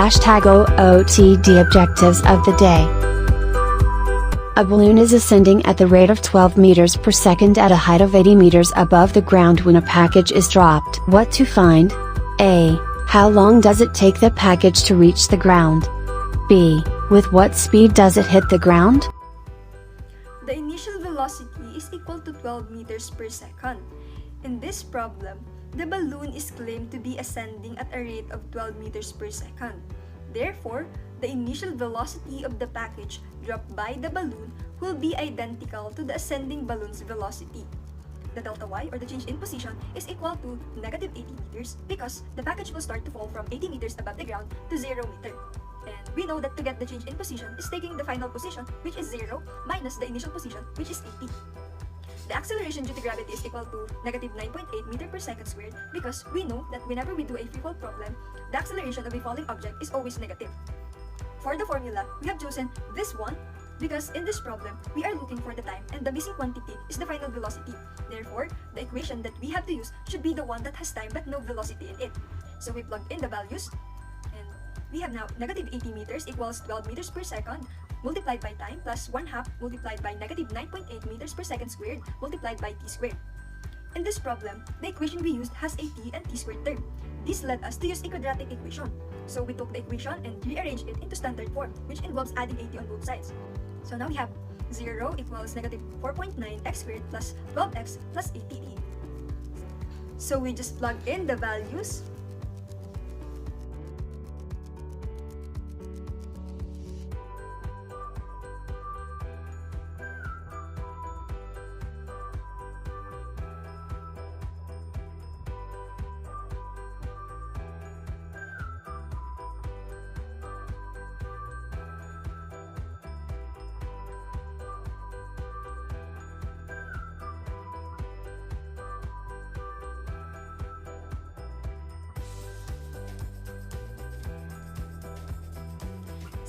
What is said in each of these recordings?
Hashtag OOTD objectives of the day. A balloon is ascending at the rate of 12 meters per second at a height of 80 meters above the ground when a package is dropped. What to find? A. How long does it take the package to reach the ground? B. With what speed does it hit the ground? The initial velocity is equal to 12 meters per second. In this problem, the balloon is claimed to be ascending at a rate of 12 meters per second. Therefore, the initial velocity of the package dropped by the balloon will be identical to the ascending balloon's velocity. The delta y, or the change in position, is equal to negative 80 meters because the package will start to fall from 80 meters above the ground to 0 meter. And we know that to get the change in position is taking the final position, which is 0, minus the initial position, which is 80. The acceleration due to gravity is equal to negative 9.8 meter per second squared because we know that whenever we do a free fall problem, the acceleration of a falling object is always negative. For the formula, we have chosen this one because in this problem, we are looking for the time and the missing quantity is the final velocity. Therefore, the equation that we have to use should be the one that has time but no velocity in it. So we plugged in the values and we have now negative 80 meters equals 12 meters per second multiplied by time plus 1/2 multiplied by negative 9.8 meters per second squared multiplied by t squared. In this problem, the equation we used has a t and t squared term. This led us to use a quadratic equation. So we took the equation and rearranged it into standard form, which involves adding 80 on both sides. So now we have 0 equals negative 4.9 x squared plus 12x plus 80t. So we just plug in the values.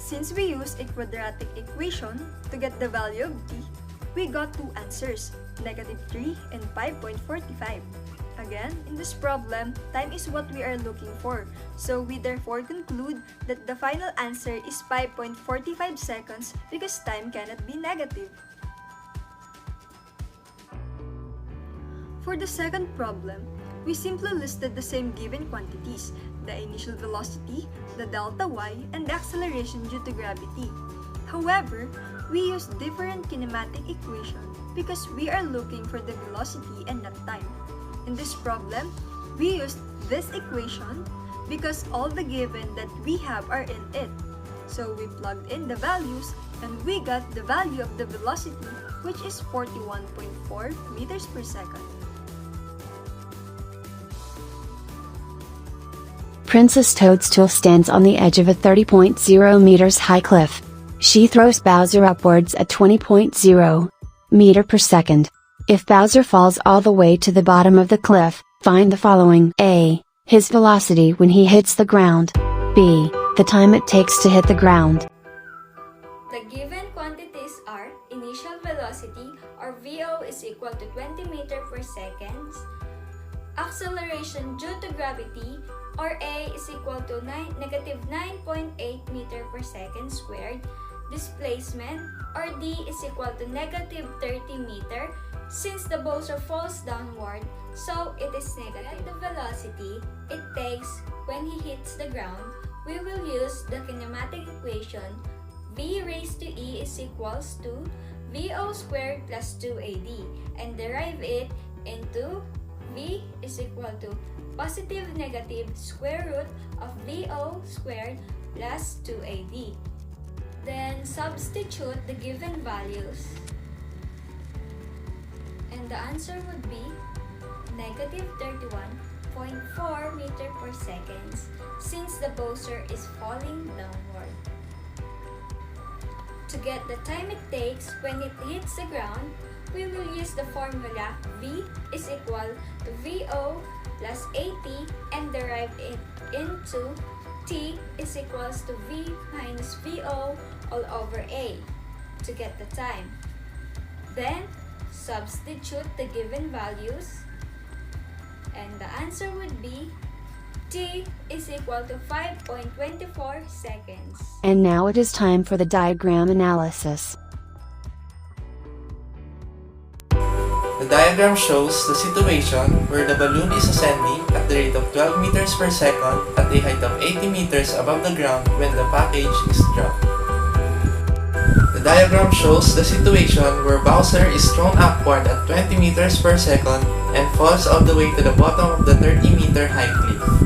Since we used a quadratic equation to get the value of t, we got two answers, negative 3 and 5.45. Again, in this problem, time is what we are looking for. So we therefore conclude that the final answer is 5.45 seconds because time cannot be negative. For the second problem, we simply listed the same given quantities, the initial velocity, the delta y, and the acceleration due to gravity. However, we used different kinematic equation because we are looking for the velocity and not time. In this problem, we used this equation because all the given that we have are in it. So we plugged in the values and we got the value of the velocity, which is 41.4 meters per second. Princess Toadstool stands on the edge of a 30.0 meters high cliff. She throws Bowser upwards at 20.0 meter per second. If Bowser falls all the way to the bottom of the cliff, find the following. A. His velocity when he hits the ground. B. The time it takes to hit the ground. The given quantities are initial velocity, or VO, is equal to 20 meters per second. Acceleration due to gravity, or A, is equal to negative 9.8 meter per second squared. Displacement, or D, is equal to negative 30 meter since the Bowser falls downward, so it is negative. The velocity it takes when he hits the ground, we will use the kinematic equation V raised to E is equals to VO squared plus 2AD and derive it into V is equal to positive negative square root of VO squared plus 2AD. Then substitute the given values and the answer would be negative 31.4 meter per second since the Bowser is falling downward. To get the time it takes when it hits the ground, we will use the formula V is equal to VO plus AT and derive it into T is equals to V minus VO all over A to get the time. Then, substitute the given values and the answer would be T is equal to 5.24 seconds. And now it is time for the diagram analysis. The diagram shows the situation where the balloon is ascending at the rate of 12 meters per second at a height of 80 meters above the ground when the package is dropped. The diagram shows the situation where Bowser is thrown upward at 20 meters per second and falls all the way to the bottom of the 30-meter high cliff.